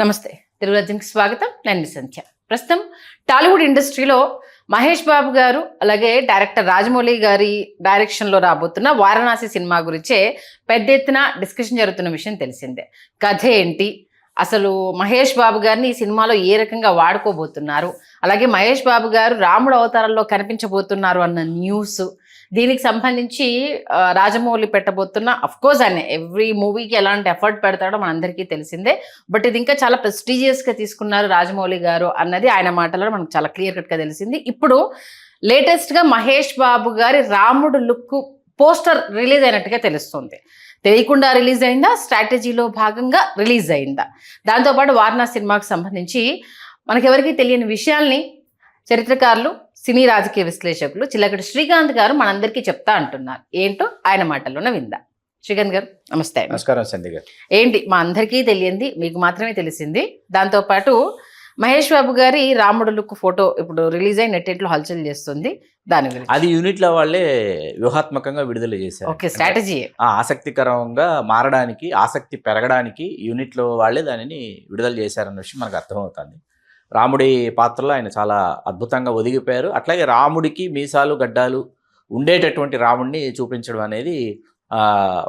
నమస్తే తెలుగు రాజ్యంకి స్వాగతం. నేను మీ సంధ్య. ప్రస్తుతం టాలీవుడ్ ఇండస్ట్రీలో మహేష్ బాబు గారు అలాగే డైరెక్టర్ రాజమౌళి గారి డైరెక్షన్లో రాబోతున్న వారణాసి సినిమా గురించే పెద్ద ఎత్తున డిస్కషన్ జరుగుతున్న విషయం తెలిసిందే. కథ ఏంటి, అసలు మహేష్ బాబు గారిని ఈ సినిమాలో ఏ రకంగా వాడుకోబోతున్నారు, అలాగే మహేష్ బాబు గారు రాముడు అవతారంలో కనిపించబోతున్నారు అన్న న్యూస్, దీనికి సంబంధించి రాజమౌళి పెట్టబోతున్న అఫ్కోర్స్ ఆయన ఎవ్రీ మూవీకి ఎలాంటి ఎఫర్ట్ పెడతాడో మనందరికీ తెలిసిందే. బట్ ఇది ఇంకా చాలా ప్రెస్టీజియస్గా తీసుకున్నారు రాజమౌళి గారు అన్నది ఆయన మాటల్లో మనకు చాలా క్లియర్ కట్గా తెలిసింది. ఇప్పుడు లేటెస్ట్గా మహేష్ బాబు గారి రాముడు లుక్ పోస్టర్ రిలీజ్ అయినట్టుగా తెలుస్తుంది. తెలియకుండా రిలీజ్ అయిందా, స్ట్రాటజీలో భాగంగా రిలీజ్ అయిందా? దాంతోపాటు వారణాసి సినిమాకు సంబంధించి మనకెవరికి తెలియని విషయాల్ని చరిత్రకారులు, సినీ రాజకీయ విశ్లేషకులు చిల్లకటి శ్రీకాంత్ గారు మనందరికీ చెప్తా అంటున్నారు. ఏంటో ఆయన మాటల్లోనే విందా. శ్రీకాంత్ గారు నమస్తే. నమస్కారం సంధ్య గారు. ఏంటి మా అందరికీ తెలియంది మీకు మాత్రమే తెలిసింది. దాంతోపాటు మహేష్ బాబు గారి రాముడు లుక్ ఫోటో ఇప్పుడు రిలీజ్ అయి నెట్టింట్లో హల్చల్ చేస్తుంది. దాని గురించి అది యూనిట్ లో వాళ్ళే వ్యూహాత్మకంగా విడుదల చేశారు. ఓకే, స్ట్రాటజీ ఆసక్తికరంగా మారడానికి, ఆసక్తి పెరగడానికి యూనిట్ లో వాళ్ళే దానిని విడుదల చేశారన్న విషయం మనకు అర్థమవుతుంది. రాముడి పాత్రలో ఆయన చాలా అద్భుతంగా ఒదిగిపోయారు. అట్లాగే రాముడికి మీసాలు గడ్డాలు ఉండేటటువంటి రాముడిని చూపించడం అనేది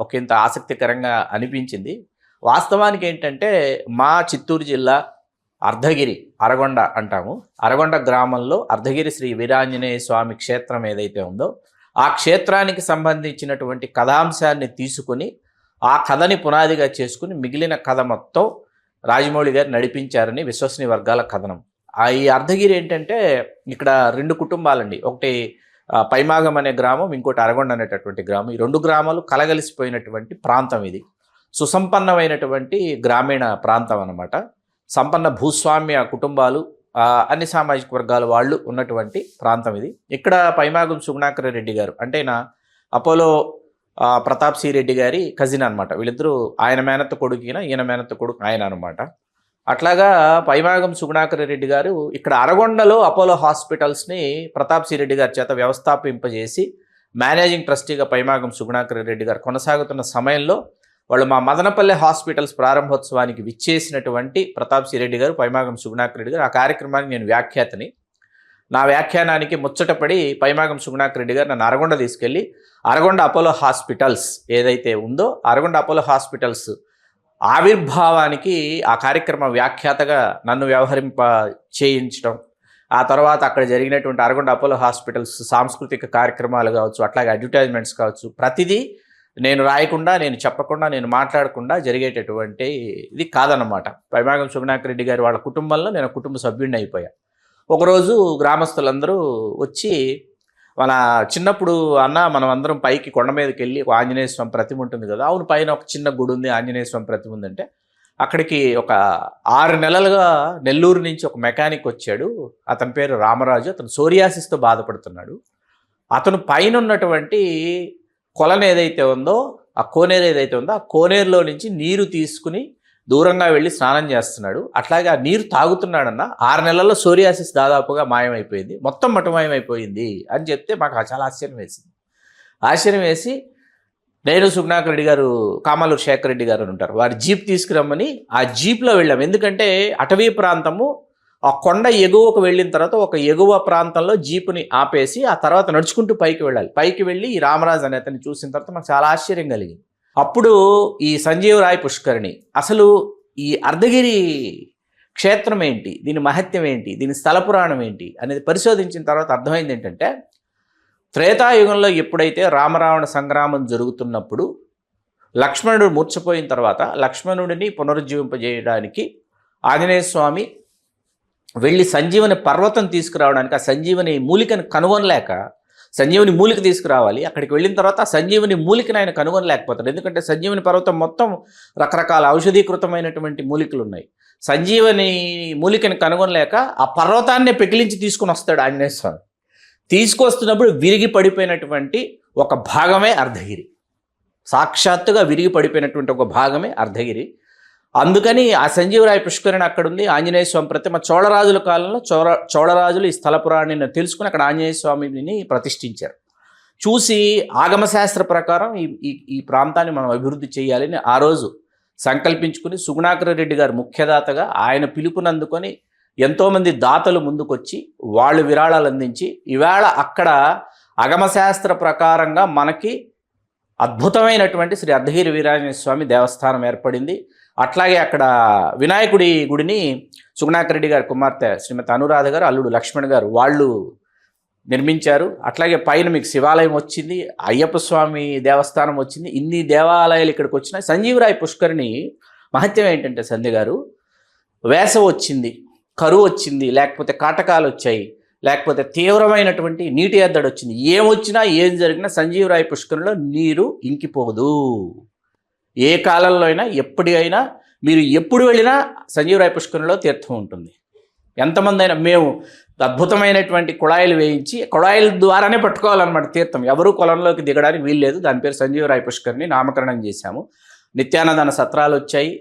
ఒకంత ఆసక్తికరంగా అనిపించింది. వాస్తవానికి ఏంటంటే మా చిత్తూరు జిల్లా అర్ధగిరి, అరగొండ అంటాము, అరగొండ గ్రామంలో అర్ధగిరి శ్రీ వీరాంజనేయ స్వామి క్షేత్రం ఏదైతే ఉందో ఆ క్షేత్రానికి సంబంధించినటువంటి కథాంశాన్ని తీసుకుని ఆ కథని పునాదిగా చేసుకుని మిగిలిన కథ మొత్తం రాజమౌళి గారు నడిపించారని విశ్వసనీయ వర్గాల కథనం. ఈ అర్ధగిరి ఏంటంటే ఇక్కడ రెండు కుటుంబాలండి. ఒకటి పైమాగం అనే గ్రామం, ఇంకోటి అరగొండ అనేటటువంటి గ్రామం. ఈ రెండు గ్రామాలు కలగలిసిపోయినటువంటి ప్రాంతం. ఇది సుసంపన్నమైనటువంటి గ్రామీణ ప్రాంతం అన్నమాట. సంపన్న భూస్వామ్య కుటుంబాలు, అన్ని సామాజిక వర్గాల వాళ్ళు ఉన్నటువంటి ప్రాంతం ఇది. ఇక్కడ పైమాగం సుగుణాకర రెడ్డి గారు అంటే అపోలో ప్రతాప్ సి రెడ్డి గారి కజిన్ అనమాట. వీళ్ళిద్దరూ ఆయన మేనత్త కొడుకు ఈయన మేనత్త కొడుకు ఆయన అనమాట. అట్లాగా పైమాగం సుగుణాకర రెడ్డి గారు ఇక్కడ అరగొండలో అపోలో హాస్పిటల్స్ని ప్రతాప్ సి రెడ్డి గారి చేత వ్యవస్థాపింపజేసి మేనేజింగ్ ట్రస్టీగా పైమాగం సుగుణాకర రెడ్డి గారు కొనసాగుతున్న సమయంలో వాళ్ళు మా మదనపల్లె హాస్పిటల్స్ ప్రారంభోత్సవానికి విచ్చేసినటువంటి ప్రతాప్ సి రెడ్డి గారు, పైమాగం సుగుణాకర రెడ్డి గారు. ఆ కార్యక్రమానికి నేను వ్యాఖ్యాతని. నా వ్యాఖ్యానానికి ముచ్చటపడి పైమాగం సుగుణాకర రెడ్డి గారు నన్ను అరగొండ తీసుకెళ్ళి అరగొండ అపోలో హాస్పిటల్స్ ఏదైతే ఉందో అరగొండ అపోలో హాస్పిటల్స్ ఆవిర్భావానికి ఆ కార్యక్రమ వ్యాఖ్యాతగా నన్ను వ్యవహరింప చేయించడం, ఆ తర్వాత అక్కడ జరిగినటువంటి అరగొండ అపోలో హాస్పిటల్స్ సాంస్కృతిక కార్యక్రమాలు కావచ్చు, అట్లాగే అడ్వర్టైజ్మెంట్స్ కావచ్చు, ప్రతిదీ నేను రాయకుండా, నేను చెప్పకుండా, నేను మాట్లాడకుండా జరిగేటటువంటి ఇది కాదన్నమాట. పైమాగం సుగుణాకర రెడ్డి గారి వాళ్ళ కుటుంబంలో నేను కుటుంబ సభ్యుడిని అయిపోయా. ఒకరోజు గ్రామస్తులందరూ వచ్చి మన చిన్నప్పుడు మనం అందరం పైకి కొండ మీదకి వెళ్ళి ఒక ఆంజనేయ స్వామి ప్రతిమ ఉంటుంది కదా, అవును పైన ఒక చిన్న గుడి ఉంది, ఆంజనేయ స్వామి ప్రతిమ ఉందంటే అక్కడికి ఒక 6 నెలలుగా నెల్లూరు నుంచి ఒక మెకానిక్ వచ్చాడు. అతని పేరు రామరాజు. అతను సోరియాసిస్తో బాధపడుతున్నాడు. అతను పైన ఉన్నటువంటి కొలను ఏదైతే ఉందో, ఆ కోనేరు ఏదైతే ఉందో ఆ కోనేరులో నుంచి నీరు తీసుకుని దూరంగా వెళ్ళి స్నానం చేస్తున్నాడు. అట్లాగే ఆ నీరు తాగుతున్నాడన్న 6 నెలల్లో సోరియాసిస్ దాదాపుగా మాయమైపోయింది, మొత్తం మటమాయమైపోయింది అని చెప్తే మాకు చాలా ఆశ్చర్యం వేసింది. ఆశ్చర్యం వేసి నేను సుగుణాకర్ రెడ్డి గారు, కామాలూరు శేఖర్ రెడ్డి గారు అని ఉంటారు, వారి జీప్ తీసుకురమ్మని ఆ జీప్లో వెళ్ళాము. ఎందుకంటే అటవీ ప్రాంతము, ఆ కొండ ఎగువకు వెళ్ళిన తర్వాత ఒక ఎగువ ప్రాంతంలో జీపుని ఆపేసి ఆ తర్వాత నడుచుకుంటూ పైకి వెళ్ళాలి. పైకి వెళ్ళి ఈ రామరాజు అనే అతన్ని చూసిన తర్వాత మాకు చాలా ఆశ్చర్యం కలిగింది. అప్పుడు ఈ సంజీవరాయ్ పుష్కరిణి, అసలు ఈ అర్ధగిరి క్షేత్రం ఏంటి, దీని మహత్యం ఏంటి, దీని స్థల పురాణం ఏంటి అనేది పరిశోధించిన తర్వాత అర్థమైంది ఏంటంటే, త్రేతాయుగంలో ఎప్పుడైతే రామరావణ సంగ్రామం జరుగుతున్నప్పుడు లక్ష్మణుడు మూర్ఛపోయిన తర్వాత లక్ష్మణుడిని పునరుజ్జీవింపజేయడానికి ఆంజనేయ స్వామి వెళ్ళి సంజీవని పర్వతం తీసుకురావడానికి ఆ సంజీవని మూలికను కనుగొనలేక, సంజీవని మూలిక తీసుకురావాలి, అక్కడికి వెళ్ళిన తర్వాత ఆ సంజీవని మూలికను ఆయన కనుగొనలేకపోతాడు. ఎందుకంటే సంజీవని పర్వతం మొత్తం రకరకాల ఔషధీకృతమైనటువంటి మూలికలు ఉన్నాయి. సంజీవని మూలికను కనుగొనలేక ఆ పర్వతాన్నే పెకిలించి తీసుకుని వస్తాడు ఆంజనేయ స్వామి. తీసుకొస్తున్నప్పుడు విరిగి పడిపోయినటువంటి ఒక భాగమే అర్ధగిరి, సాక్షాత్తుగా విరిగి పడిపోయినటువంటి ఒక భాగమే అర్ధగిరి. అందుకని ఆ సంజీవరాయ పుష్కరిణి అక్కడ ఉంది. ఆంజనేయ స్వామి ప్రతిమ చోళరాజుల కాలంలో చోళరాజులు ఈ స్థల పురాణాన్ని తెలుసుకుని అక్కడ ఆంజనేయ స్వామిని ప్రతిష్ఠించారు. చూసి ఆగమశాస్త్ర ప్రకారం ఈ ప్రాంతాన్ని మనం అభివృద్ధి చేయాలని ఆ రోజు సంకల్పించుకుని సుగుణాకర్ రెడ్డి గారు ముఖ్యదాతగా ఆయన పిలుపునందుకొని ఎంతోమంది దాతలు ముందుకొచ్చి వాళ్ళు విరాళాలు అందించి ఇవాళ అక్కడ అగమశాస్త్ర ప్రకారంగా మనకి అద్భుతమైనటువంటి శ్రీ అర్ధగిరి వీరాంజనేయ స్వామి దేవస్థానం ఏర్పడింది. అట్లాగే అక్కడ వినాయకుడి గుడిని సుగుణాకర్ రెడ్డి గారి కుమార్తె శ్రీమతి అనురాధ గారు, అల్లుడు లక్ష్మణ్ గారు వాళ్ళు నిర్మించారు. అట్లాగే పైన మీకు శివాలయం వచ్చింది, అయ్యప్ప స్వామి దేవస్థానం వచ్చింది. ఇన్ని దేవాలయాలు ఇక్కడికి వచ్చినాయి. సంజీవరాయ పుష్కరిణి మహత్యం ఏంటంటే సంధ్య గారు, వేసవి వచ్చింది, కరువు వచ్చింది, లేకపోతే కాటకాలు వచ్చాయి, లేకపోతే తీవ్రమైనటువంటి నీటి ఎద్దడి వచ్చింది, ఏమొచ్చినా ఏం జరిగినా సంజీవరాయ పుష్కరిణిలో నీరు ఇంకిపోదు. ఏ కాలంలో అయినా ఎప్పటికైనా మీరు ఎప్పుడు వెళ్ళినా సంజీవరాయ పుష్కరిణిలో తీర్థం ఉంటుంది. ఎంతమంది అయినా మేము అద్భుతమైనటువంటి కుళాయిలు వేయించి కుళాయిల ద్వారానే పట్టుకోవాలన్నమాట తీర్థం. ఎవరు కొలంలోకి దిగడానికి వీల్లేదు. దాని పేరు సంజీవరాయ పుష్కరిణి నామకరణం చేశాము. నిత్యాన్నదాన సత్రాలు వచ్చాయి,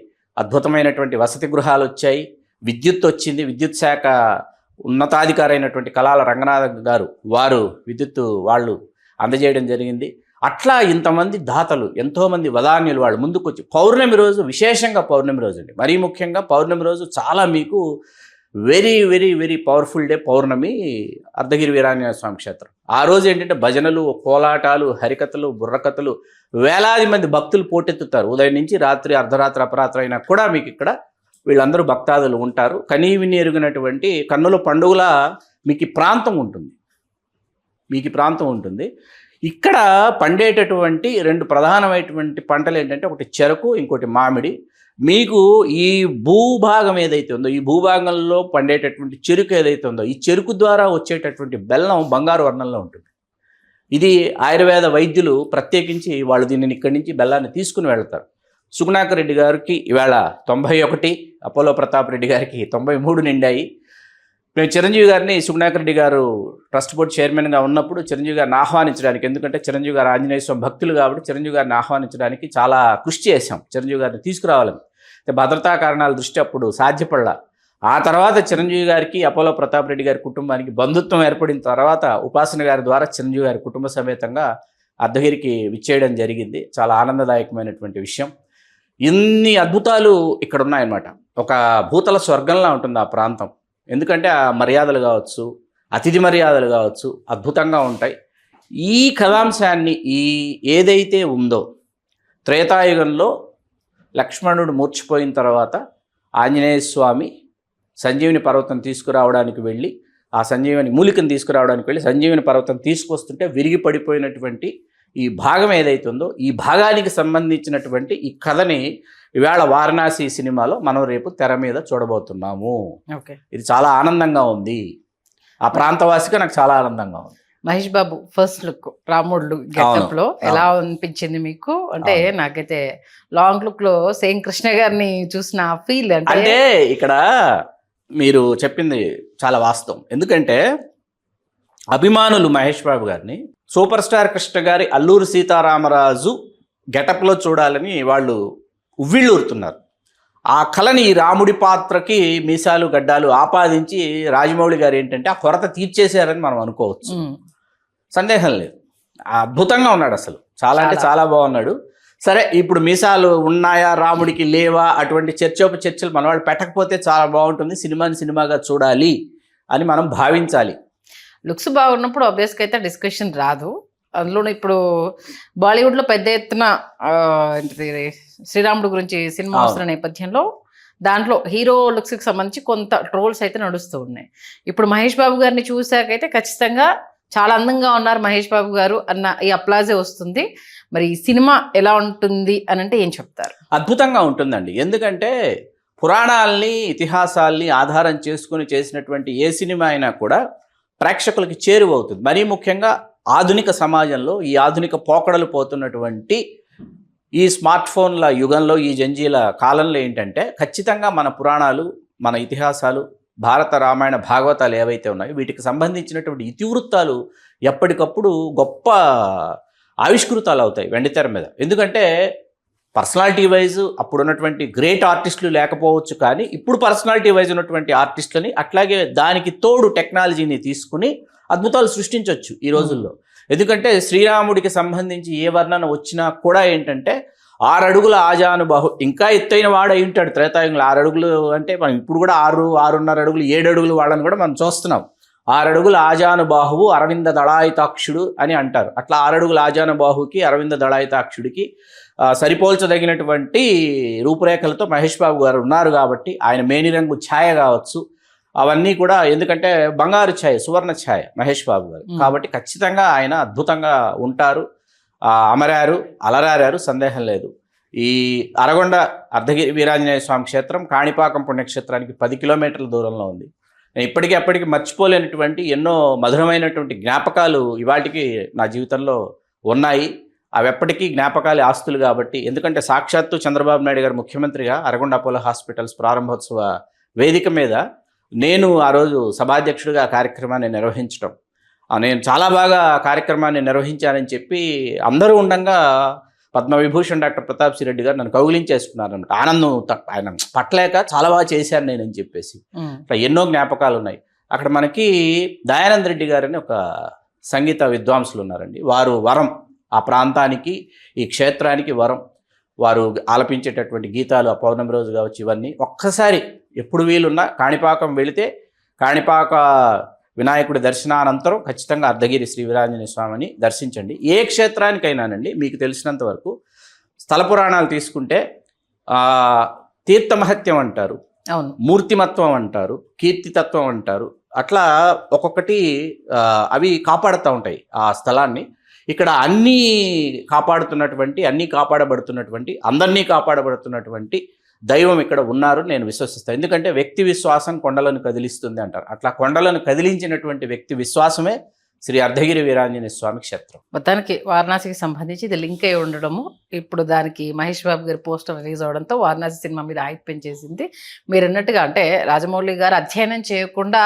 అద్భుతమైనటువంటి వసతి గృహాలు వచ్చాయి, విద్యుత్ వచ్చింది. విద్యుత్ శాఖ ఉన్నతాధికారి అయినటువంటి కళాల రంగనాథ్ గారు వారు విద్యుత్ వాళ్ళు అందజేయడం జరిగింది. అట్లా ఇంతమంది దాతలు, ఎంతోమంది వదాన్యులు వాళ్ళు ముందుకొచ్చి పౌర్ణమి రోజు, విశేషంగా పౌర్ణమి రోజు అండి, మరీ ముఖ్యంగా పౌర్ణమి రోజు చాలా మీకు very very very powerful day పౌర్ణమి అర్ధగిరి వీరాంజనేయ స్వామి క్షేత్రం. ఆ రోజు ఏంటంటే భజనలు, కోలాటాలు, హరికథలు, బుర్రకథలు, వేలాది మంది భక్తులు పోటెత్తుతారు. ఉదయం నుంచి రాత్రి అర్ధరాత్రి అపరాత్రి అయినా కూడా మీకు ఇక్కడ వీళ్ళందరూ భక్తాదులు ఉంటారు. కనీవిని ఎరుగినటువంటి కన్నుల పండుగల మీకు ఈ ప్రాంతం ఉంటుంది. ఇక్కడ పండేటటువంటి రెండు ప్రధానమైనటువంటి పంటలు ఏంటంటే ఒకటి చెరకు, ఇంకోటి మామిడి. మీకు ఈ భూభాగం ఏదైతే ఉందో, ఈ భూభాగంలో పండేటటువంటి చెరుకు ఏదైతే ఉందో, ఈ చెరుకు ద్వారా వచ్చేటటువంటి బెల్లం బంగారు వర్ణంలో ఉంటుంది. ఇది ఆయుర్వేద వైద్యులు ప్రత్యేకించి వాళ్ళు దీనిని ఇక్కడి నుంచి బెల్లాన్ని తీసుకుని వెళ్తారు. సుగుణాకర్ రెడ్డి గారికి ఇవాళ 91, అపోలో ప్రతాప్ రెడ్డి గారికి 93 నిండాయి. మేము చిరంజీవి గారిని, సుగుణాకర్ రెడ్డి గారు ట్రస్ట్ బోర్డు చైర్మన్గా ఉన్నప్పుడు చిరంజీవి గారిని ఆహ్వానించడానికి, ఎందుకంటే చిరంజీవి గారు ఆంజనేయ స్వామి భక్తులు కాబట్టి చిరంజీవి గారిని ఆహ్వానించడానికి చాలా కృషి చేశాం. చిరంజీవి గారిని తీసుకురావాలని భద్రతా కారణాల దృష్టి అప్పుడు సాధ్యపడలా. ఆ తర్వాత చిరంజీవి గారికి, అపోలో ప్రతాప్ రెడ్డి గారి కుటుంబానికి బంధుత్వం ఏర్పడిన తర్వాత ఉపాసన గారి ద్వారా చిరంజీవి గారి కుటుంబ సమేతంగా అర్ధగిరికి విచ్చేయడం జరిగింది. చాలా ఆనందదాయకమైనటువంటి విషయం. ఇన్ని అద్భుతాలు ఇక్కడ ఉన్నాయన్నమాట. ఒక భూతల స్వర్గంలా ఉంటుంది ఆ ప్రాంతం. ఎందుకంటే ఆ మర్యాదలు కావచ్చు, అతిథి మర్యాదలు కావచ్చు అద్భుతంగా ఉంటాయి. ఈ కథాంశాన్ని ఏదైతే ఉందో త్రేతాయుగంలో లక్ష్మణుడు మూర్చిపోయిన తర్వాత ఆంజనేయ స్వామి సంజీవిని పర్వతం తీసుకురావడానికి వెళ్ళి, ఆ సంజీవిని మూలికను తీసుకురావడానికి వెళ్ళి సంజీవిని పర్వతం తీసుకొస్తుంటే విరిగి పడిపోయినటువంటి ఈ భాగం ఏదైతే ఉందో, ఈ భాగానికి సంబంధించినటువంటి ఈ కథని ఇవాళ వారణాసి సినిమాలో మనం రేపు తెర మీద చూడబోతున్నాము. ఇది చాలా ఆనందంగా ఉంది. ఆ ప్రాంతవాసిగా నాకు చాలా ఆనందంగా ఉంది. మహేష్ బాబు ఫస్ట్ లుక్ రాముడు గెటప్ లో ఎలా అనిపించింది మీకు? అంటే నాకైతే లాంగ్ లుక్ లో సేమ్ కృష్ణ గారిని చూసిన ఫీల్. అంటే ఇక్కడ మీరు చెప్పింది చాలా వాస్తవం. ఎందుకంటే అభిమానులు మహేష్ బాబు గారిని సూపర్ స్టార్ కృష్ణ గారి అల్లూరి సీతారామరాజు గెటప్లో చూడాలని వాళ్ళు ఉవ్విళ్ళూరుతున్నారు. ఆ కళని రాముడి పాత్రకి మీసాలు గడ్డాలు ఆపాదించి రాజమౌళి గారు ఏంటంటే ఆ కొరత తీర్చేశారని మనం అనుకోవచ్చు. సందేహం లేదు. అద్భుతంగా ఉన్నాడు, అసలు చాలా అంటే చాలా బాగున్నాడు. సరే, ఇప్పుడు మీసాలు ఉన్నాయా రాముడికి లేవా అటువంటి చర్చలు మన వాళ్ళు పెట్టకపోతే చాలా బాగుంటుంది. సినిమాగా చూడాలి అని మనం భావించాలి. లుక్స్ బాగున్నప్పుడు ఆబ్వియస్గా అయితే డిస్కషన్ రాదు. అందులోనూ ఇప్పుడు బాలీవుడ్లో పెద్ద ఎత్తున శ్రీరాముడు గురించి సినిమా వస్తున్న నేపథ్యంలో దాంట్లో హీరో లుక్స్కి సంబంధించి కొంత ట్రోల్స్ అయితే నడుస్తూ ఉన్నాయి. ఇప్పుడు మహేష్ బాబు గారిని చూశాకైతే ఖచ్చితంగా చాలా అందంగా ఉన్నారు మహేష్ బాబు గారు అన్న ఈ అప్లాజే వస్తుంది. మరి ఈ సినిమా ఎలా ఉంటుంది అని అంటే ఏం చెప్తారు? అద్భుతంగా ఉంటుందండి. ఎందుకంటే పురాణాలని, ఇతిహాసాలని ఆధారం చేసుకుని చేసినటువంటి ఏ సినిమా అయినా కూడా ప్రేక్షకులకి చేరువవుతుంది. మరీ ముఖ్యంగా ఆధునిక సమాజంలో, ఈ ఆధునిక పోకడలు పోతున్నటువంటి ఈ స్మార్ట్ ఫోన్ల యుగంలో, ఈ జంజీల కాలంలో ఏంటంటే ఖచ్చితంగా మన పురాణాలు, మన ఇతిహాసాలు, భారత రామాయణ భాగవతాలు ఏవైతే ఉన్నాయో వీటికి సంబంధించినటువంటి ఇతివృత్తాలు ఎప్పటికప్పుడు గొప్ప ఆవిష్కృతాలు అవుతాయి వెండితెర మీద. ఎందుకంటే పర్సనాలిటీ వైజ్ అప్పుడు ఉన్నటువంటి గ్రేట్ ఆర్టిస్టులు లేకపోవచ్చు, కానీ ఇప్పుడు పర్సనాలిటీ వైజ్ ఉన్నటువంటి ఆర్టిస్టులని అట్లాగే దానికి తోడు టెక్నాలజీని తీసుకుని అద్భుతాలు సృష్టించవచ్చు ఈ రోజుల్లో. ఎందుకంటే శ్రీరాముడికి సంబంధించి ఏ వర్ణన వచ్చినా కూడా ఏంటంటే 6 అడుగుల ఆజానుబాహు, ఇంకా ఎత్తైన వాడు అయి ఉంటాడు త్రేతాయుగంలో. 6 అడుగులు అంటే మనం ఇప్పుడు కూడా 6.5 అడుగులు 7 అడుగులు వాళ్ళని కూడా మనం చూస్తున్నాం. 6 అడుగుల ఆజానుబాహువు అరవింద దళాయితాక్షుడు అని అంటారు. అట్లా 6 అడుగుల ఆజానుబాహుకి అరవింద దళాయితాక్షుడికి సరిపోల్చదగినటువంటి రూపురేఖలతో మహేష్ బాబు గారు ఉన్నారు. కాబట్టి ఆయన మేనిరంగు ఛాయ కావచ్చు, అవన్నీ కూడా, ఎందుకంటే బంగారు ఛాయ, సువర్ణ ఛాయ మహేష్ బాబు గారు. కాబట్టి ఖచ్చితంగా ఆయన అద్భుతంగా ఉంటారు. అమరారు, అలరారారు, సందేహం లేదు. ఈ అరగొండ అర్ధగిరి వీరాంజనేయ స్వామి క్షేత్రం కాణిపాకం పుణ్యక్షేత్రానికి 10 కిలోమీటర్ల దూరంలో ఉంది. నేను ఇప్పటికీ అప్పటికి మర్చిపోలేనటువంటి ఎన్నో మధురమైనటువంటి జ్ఞాపకాలు ఇవాటికి నా జీవితంలో ఉన్నాయి. అవి ఎప్పటికీ జ్ఞాపకాలు, ఆస్తులు. కాబట్టి ఎందుకంటే సాక్షాత్తు చంద్రబాబు నాయుడు గారు ముఖ్యమంత్రిగా అరగొండ అపోలో హాస్పిటల్స్ ప్రారంభోత్సవ వేదిక మీద నేను ఆ రోజు సభాధ్యక్షుడిగా ఆ కార్యక్రమాన్ని నిర్వహించడం, నేను చాలా బాగా కార్యక్రమాన్ని నిర్వహించానని చెప్పి అందరూ ఉండగా పద్మవిభూషణ్ డాక్టర్ ప్రతాప్ సిరెడ్డి గారు నన్ను కౌగిలించేసుకున్నారు అన్నమాట. ఆనందం ఆయన పట్టలేక చాలా బాగా చేశాను నేనని చెప్పేసి. అట్లా ఎన్నో జ్ఞాపకాలు ఉన్నాయి. అక్కడ మనకి దయానంద రెడ్డి గారని ఒక సంగీత విద్వాంసులు ఉన్నారండి. వారు వరం, ఆ ప్రాంతానికి, ఈ క్షేత్రానికి వరం. వారు ఆలపించేటటువంటి గీతాలు, ఆ పౌర్ణమి రోజు కావచ్చు, ఇవన్నీ ఒక్కసారి ఎప్పుడు వీలున్నా కాణిపాకం వెళితే కాణిపాక వినాయకుడి దర్శనానంతరం ఖచ్చితంగా అర్ధగిరి శ్రీ వీరాంజనేయ స్వామిని దర్శించండి. ఏ క్షేత్రానికైనానండి మీకు తెలిసినంత వరకు స్థల పురాణాలు తీసుకుంటే తీర్థమహత్యం అంటారు, అవును, మూర్తిమత్వం అంటారు, కీర్తితత్వం అంటారు. అట్లా ఒక్కొక్కటి అవి కాపాడుతూ ఉంటాయి ఆ స్థలాన్ని. ఇక్కడ అన్నీ కాపాడుతున్నటువంటి, అన్నీ కాపాడబడుతున్నటువంటి, అందరినీ కాపాడబడుతున్నటువంటి దైవం ఇక్కడ ఉన్నారు నేను విశ్వసిస్తాను. ఎందుకంటే వ్యక్తి విశ్వాసం కొండలను కదిలిస్తుంది అంటారు. అట్లా కొండలను కదిలించినటువంటి వ్యక్తి విశ్వాసమే శ్రీ అర్ధగిరి వీరాంజనేయ స్వామి క్షేత్రం. మొత్తానికి వారణాసికి సంబంధించి ఇది లింక్ అయి ఉండడము, ఇప్పుడు దానికి మహేష్ బాబు గారి పోస్టర్ రిలీజ్ అవడంతో వారణాసి సినిమా మీద హైప్ పెంచేసింది. మీరు అన్నట్టుగా అంటే రాజమౌళి గారు అధ్యయనం చేయకుండా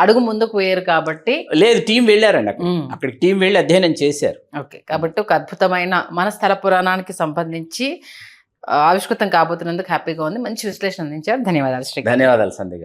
అడుగు ముందుకు పోయారు కాబట్టి. లేదు, టీం వెళ్ళారండి అక్కడికి టీం వెళ్ళి అధ్యయనం చేశారు. ఓకే, కాబట్టి ఒక అద్భుతమైన మన స్థల పురాణానికి సంబంధించి ఆవిష్కృతం కాబోతున్నందుకు హ్యాపీగా ఉంది. మంచి విశ్లేషణ అందించారు. ధన్యవాదాలు శ్రీ. ధన్యవాదాలు సంధ్య.